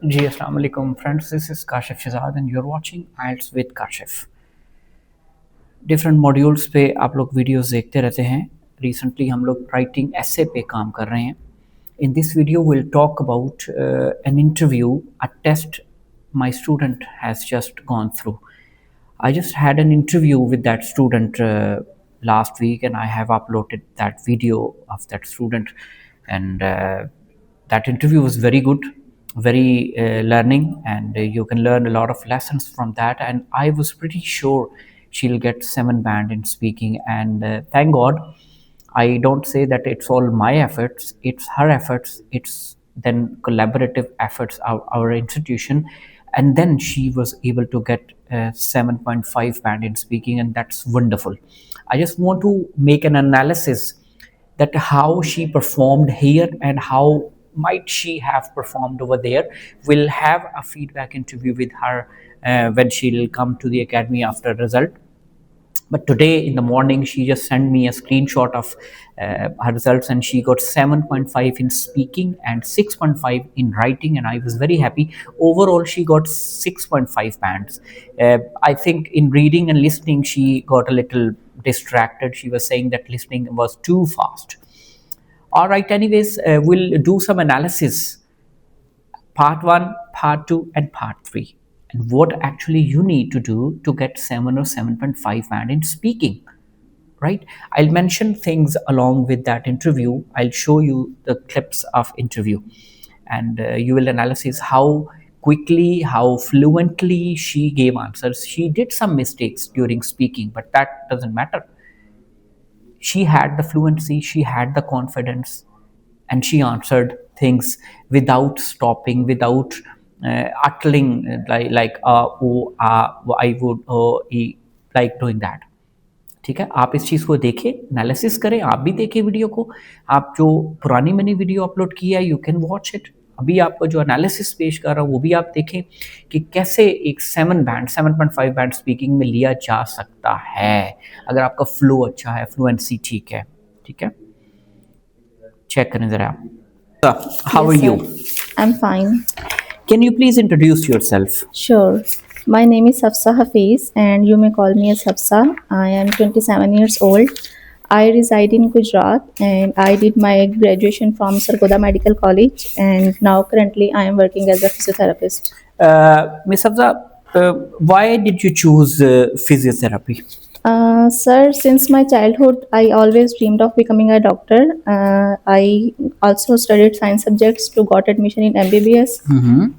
जी अस्सलाम वालेकुम friends, this is Kashif Shahzad and you are watching IELTS with Kashif. Different modules पे आप लोग वीडियोस देखते रहते हैं। रिसेंटली हम लोग राइटिंग एसे पे काम कर रहे हैं। In this video will talk about an interview, a test my student has just gone through. I just had an interview with that student last week, and I have uploaded that video of that student. And that interview was very good, very learning, and you can learn a lot of lessons from that. And I was pretty sure she'll get 7 band in speaking. And thank God, I don't say that it's all my efforts, it's her efforts, it's then collaborative efforts of our institution. And then she was able to get 7.5 band in speaking, and that's wonderful. I just want to make an analysis that how she performed here and how might she have performed over there. We'll have a feedback interview with her when she'll come to the academy after result. But today in the morning she just sent me a screenshot of her results, and she got 7.5 in speaking and 6.5 in writing, and I was very happy. Overall she got 6.5 bands. I think in reading and listening she got a little distracted. She was saying that listening was too fast. All right, anyways, we'll do some analysis, part 1, part 2, and part 3, and what actually you need to do to get 7 or 7.5 band in speaking. Right, I'll mention things along with that interview. I'll show you the clips of interview, and you will analyze how quickly, how fluently she gave answers. She did some mistakes during speaking, but that doesn't matter. She had the fluency, she had the confidence, and she answered things without stopping, without uttering like oh, I would, like doing that. ठीक है, आप इस चीज़ को देखें, analysis करें, आप भी देखें वीडियो को। आप जो पुरानी मैंने वीडियो अपलोड की है, यू कैन वॉच इट। अभी आपको जो एनालिसिस पेश कर रहा हूँ वो भी आप देखें कि कैसे एक 7.5 बैंड स्पीकिंग में लिया जा सकता है, अगर आपका फ्लो अच्छा है, फ्लुएंसी ठीक है। ठीक है, चेक करें ज़रा। How are Yes, you? sir. I'm fine. Can you please introduce yourself? Sure. My name is Hafsa Hafiz, and you may call me as Hafsa. I am 27 years old. I reside in Gujarat, and I did my graduation from Sargodha Medical College, and now currently I am working as a physiotherapist. Miss Hafsa, why did you choose physiotherapy? Sir, since my childhood, I always dreamed of becoming a doctor. I also studied science subjects to got admission in MBBS.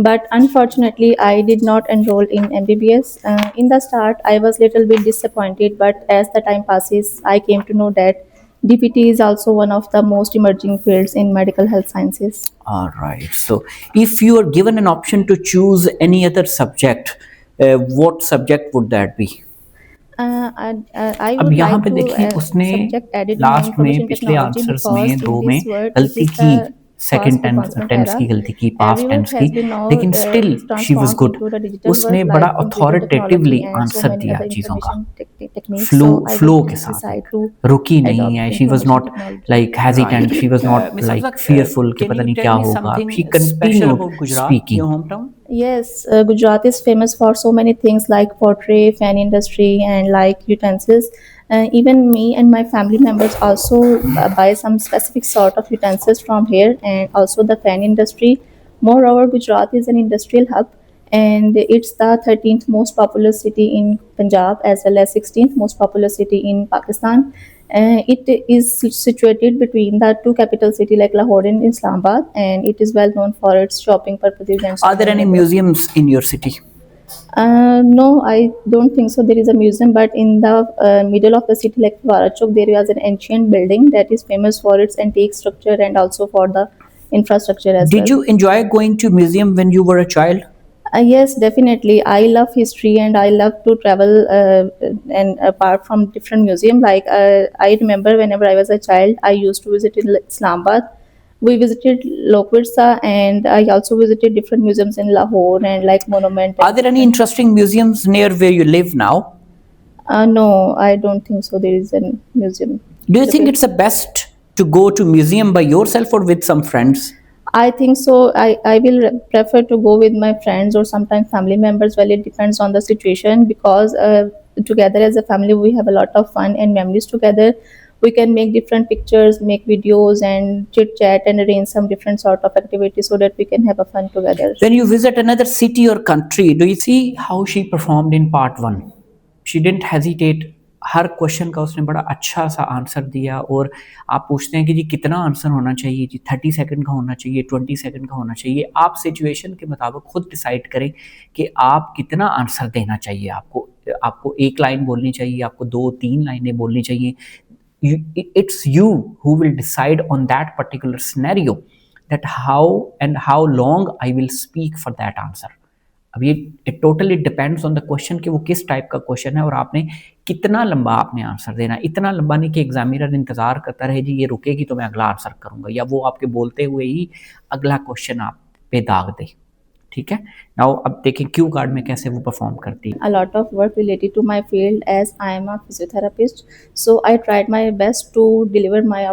But unfortunately, I did not enroll in MBBS. In the start, I was little bit disappointed, but as the time passes, I came to know that DPT is also one of the most emerging fields in medical health sciences. All right. So, if you are given an option to choose any other subject, what subject would that be? I अब would यहाँ like पे to देखिए उसने subject added in last में information पिछले technology answers because में रो in में this word it गलती is की, the second fast advancement tense era. की गलती की, पास्ट Every टेंस work की, has been now लेकिन still she was transformed good. into the digital उसने world बड़ा like computer authoritatively technology and so answer many दिया other चीज़ों का, information techniques. Flow So I flow did के साथ decide एक to रुकी नहीं है। adopt she was information not technology. Like hesitant, she was not like fearful कि पता नहीं क्या होगा। She continued speaking. Yes, Gujarat is famous for so many things like pottery, fan industry, and like utensils. Even me and my family members also buy some specific sort of utensils from here, and also the fan industry. Moreover, Gujarat is an industrial hub, and it's the 13th most populous city in Punjab as well as 16th most populous city in Pakistan. It is situated between the two capital cities like Lahore and Islamabad, and it is well known for its shopping purposes and. Are there any museums in your city? No, I don't think so. There is a museum, but in the middle of the city, like Varachok, there was an ancient building that is famous for its antique structure and also for the infrastructure as well. Did you enjoy going to museum when you were a child? Yes, definitely. I love history and I love to travel and apart from different museums. Like I remember whenever I was a child, I used to visit in Islamabad. We visited Lokwitsa and I also visited different museums in Lahore and like Monument. Are there any interesting museums near where you live now? No, I don't think so. There is a museum. Do you think it's the best to go to museum by yourself or with some friends? I think so. I will prefer to go with my friends or sometimes family members. Well, it depends on the situation because together as a family we have a lot of fun and memories together. We can make different pictures, make videos, and chit chat and arrange some different sort of activities so that we can have a fun together. When you visit another city or country, do you see how she performed in part 1? She didn't hesitate. Her question का उसने बड़ा अच्छा सा answer दिया। और आप पूछते हैं कि जी कितना आंसर होना चाहिए, जी 30 सेकंड का होना चाहिए, 20 सेकंड का होना चाहिए। आप सिचुएशन के मुताबिक खुद डिसाइड करें कि आप कितना आंसर देना चाहिए। आपको आपको एक लाइन बोलनी चाहिए, आपको 2-3 लाइनें बोलनी चाहिए। It's you who will decide on that particular scenario that how and how long I will speak for that answer. अब ये it totally depends on the question कि वो किस टाइप का क्वेश्चन है और आपने कितना लंबा आपने आंसर देना है। इतना लंबा नहीं कि एग्जामिनर इंतजार करता रहे जी ये रुकेगी तो मैं अगला आंसर करूंगा, या वो आपके बोलते हुए ही अगला क्वेश्चन आप पे दाग दे। ठीक है। नाउ अब देखें क्यू कार्ड में कैसे वो परफॉर्म करती है। A lot of work related to my field as I am a physiotherapist. So I tried my best to deliver my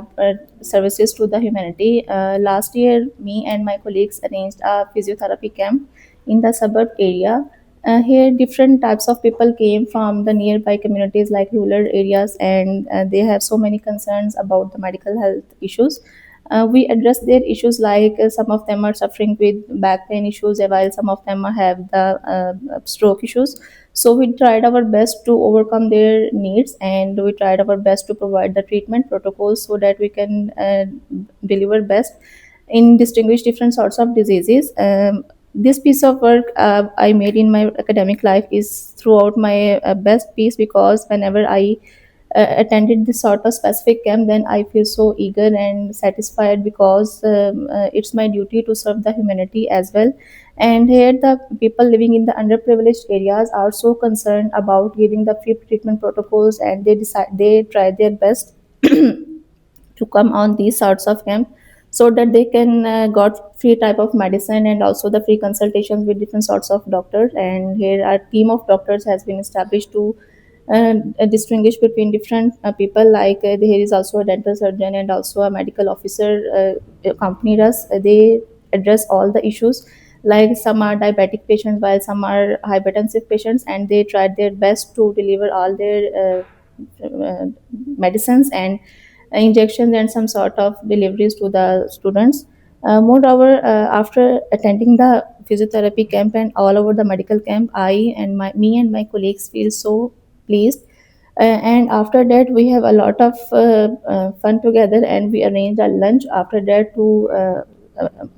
services to the humanity. Last year, me and my colleagues arranged a physiotherapy camp in the suburb area. Here, different types of people came from the nearby communities like rural areas, and they have so many concerns about the medical health issues. We address their issues like some of them are suffering with back pain issues while some of them have the stroke issues. So we tried our best to overcome their needs and we tried our best to provide the treatment protocols so that we can deliver best in distinguish different sorts of diseases. This piece of work I made in my academic life is throughout my best piece because whenever I attended this sort of specific camp, then I feel so eager and satisfied because it's my duty to serve the humanity as well. And here, the people living in the underprivileged areas are so concerned about giving the free treatment protocols, and they try their best to come on these sorts of camp so that they can got free type of medicine and also the free consultations with different sorts of doctors. And here a team of doctors has been established to distinguish between different people, like there is also a dental surgeon and also a medical officer accompanied us. They address all the issues, like some are diabetic patients while some are hypertensive patients, and they tried their best to deliver all their medicines and injections and some sort of deliveries to the students. Moreover, after attending the physiotherapy camp and all over the medical camp, I and me and my colleagues feel so pleased. And after that, we have a lot of fun together, and we arrange a lunch after that to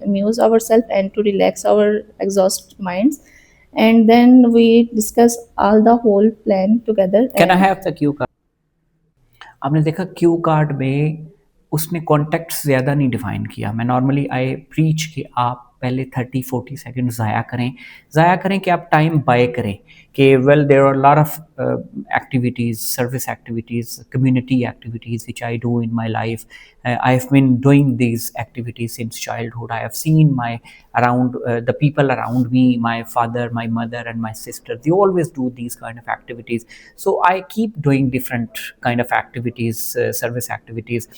amuse ourselves and to relax our exhausted minds. And then we discuss all the whole plan together. Can I have the Q card? आपने देखा Q card में उसने contact ज़्यादा नहीं define किया। मैं normally I preach कि आप पहले 30-40 सेकंड ज़ाया करें कि आप टाइम बाय करें कि well there are lot of activities, service activities, community activities which I do in my life. I have been doing these activities since childhood. I have seen my around the people around me, my father, my mother, and my sister. They always do these kind of activities. So I keep doing different kind of activities, service activities.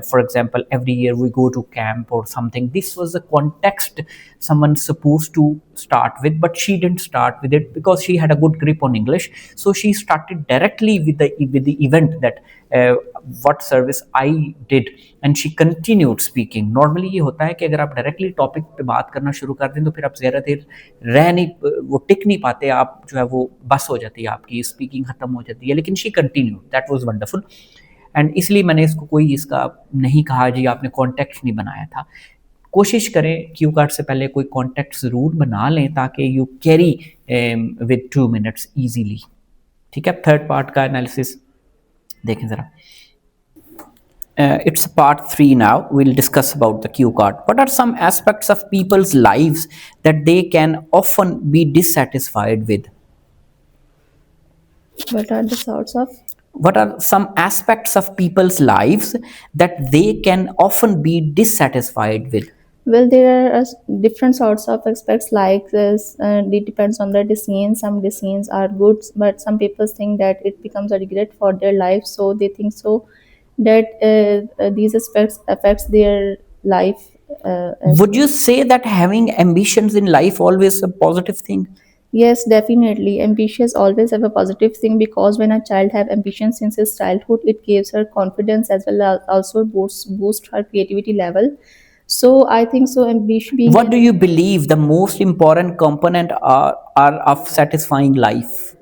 For example, every year we go to camp or something. This was the context someone's supposed to start with, but she didn't start with it because she had a good grip on English. So she started directly with the event that what service I did, and she continued speaking. Normally ये होता है कि अगर आप directly topic पे बात करना शुरू कर दें तो फिर आप ज़्यादा देर रह नहीं वो टिक नहीं पाते, आप जो है वो बस हो जाती है, आपकी स्पीकिंग ख़त्म हो जाती है। लेकिन she continue, that was wonderful. And इसलिए मैंने इसको कोई इसका नहीं कहा जी आपने कॉन्टेक्ट नहीं बनाया था। कोशिश करें क्यू कार्ड से पहले कोई कॉन्टेक्ट ज़रूर बना लें ताकि you carry with 2 minutes easily. ठीक है। थर्ड पार्ट का एनालिसिस देखें ज़रा। It's part 3 now. We'll discuss about the cue card. What are some aspects of people's lives that they can often be dissatisfied with? What are the sorts of? What are some aspects of people's lives that they can often be dissatisfied with? Well, there are different sorts of aspects like this. It depends on the decisions. Some decisions are good, but some people think that it becomes a regret for their life. So they think so that these aspects affects their life Would you say that having ambitions in life always a positive thing? Yes, definitely. Ambitious always have a positive thing because when a child have ambition since his childhood, it gives her confidence as well as also boost her creativity level. So I think so. Ambition being What do you believe the most important component are of satisfying life?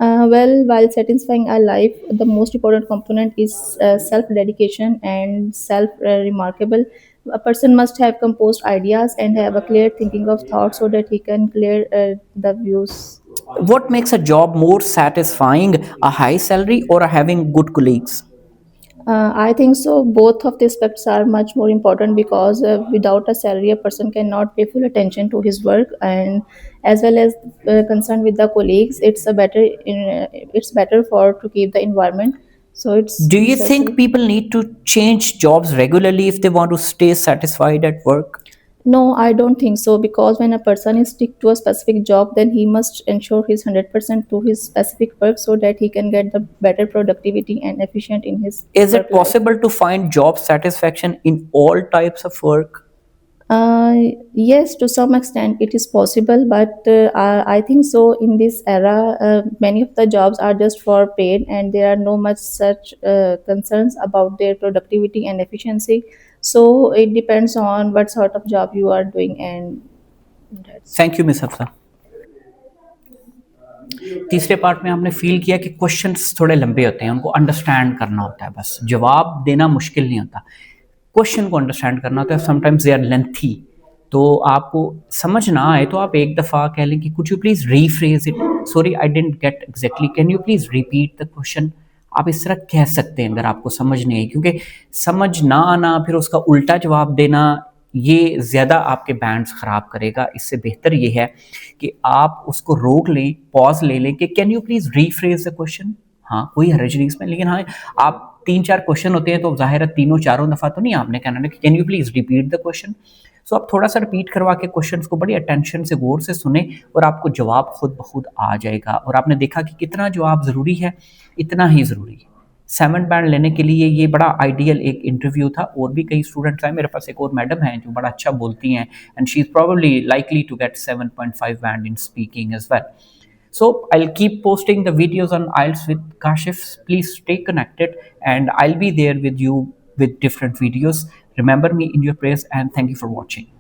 well, while satisfying our life, the most important component is self dedication and self remarkable. A person must have composed ideas and have a clear thinking of thoughts so that he can clear the views. What makes a job more satisfying, a high salary or having good colleagues? I think so. Both of the aspects are much more important because without a salary, a person cannot pay full attention to his work, and as well as concerned with the colleagues, it's better for to keep the environment. So it's Do you think necessary. people need to change jobs regularly if they want to stay satisfied at work? No, I don't think so because when a person is stick to a specific job, then he must ensure his 100% to his specific work so that he can get the better productivity and efficient in his Is work it life. possible to find job satisfaction in all types of work? Uh, yes, to some extent it is possible, but I think so. In this era, many of the jobs are just for paid, and there are no much such concerns about their productivity and efficiency. So it depends on what sort of job you are doing, and that's. Thank you miss Afsa. तीसरे part में हमने feel किया कि questions थोड़े लंबे होते हैं, उनको अंडरस्टैंड करना होता है, बस जवाब देना मुश्किल नहीं होता, क्वेश्चन को अंडरस्टैंड करना होता है। समटाइम्स दे आर लेंथी, तो आपको समझ ना आए तो आप एक दफ़ा कह लें कि could you please rephrase it, sorry I didn't get exactly, can you please repeat the question. आप इस तरह कह सकते हैं अगर आपको समझ नहीं आई, क्योंकि समझ ना आना फिर उसका उल्टा जवाब देना ये ज़्यादा आपके बैंड्स ख़राब करेगा। इससे बेहतर ये है कि आप उसको रोक लें, पॉज ले लें कि can you please rephrase the question. हाँ, कोई हर्ज नहीं इसमें, लेकिन हाँ, आप 3-4 क्वेश्चन होते हैं तो ज़ाहिर है तीनों चारों दफ़ा तो नहीं आपने कहना ना कि can you please repeat the question. So आप थोड़ा सा रिपीट करवा के क्वेश्चन को बड़ी अटेंशन से गौर से सुने और आपको जवाब खुद ब खुद आ जाएगा। और आपने देखा कि कितना जवाब ज़रूरी है, इतना ही ज़रूरी है। 7 बैंड लेने के लिए ये बड़ा आइडियल एक इंटरव्यू था। और भी कई स्टूडेंट्स हैं, मेरे पास एक और मैडम हैं जो बड़ा अच्छा बोलती हैं, and she is probably likely to get 7.5 band in speaking as well. So I'll keep posting the videos on IELTS with Kashif. Please stay connected and I'll be there with you with different videos. Remember me in your prayers and thank you for watching.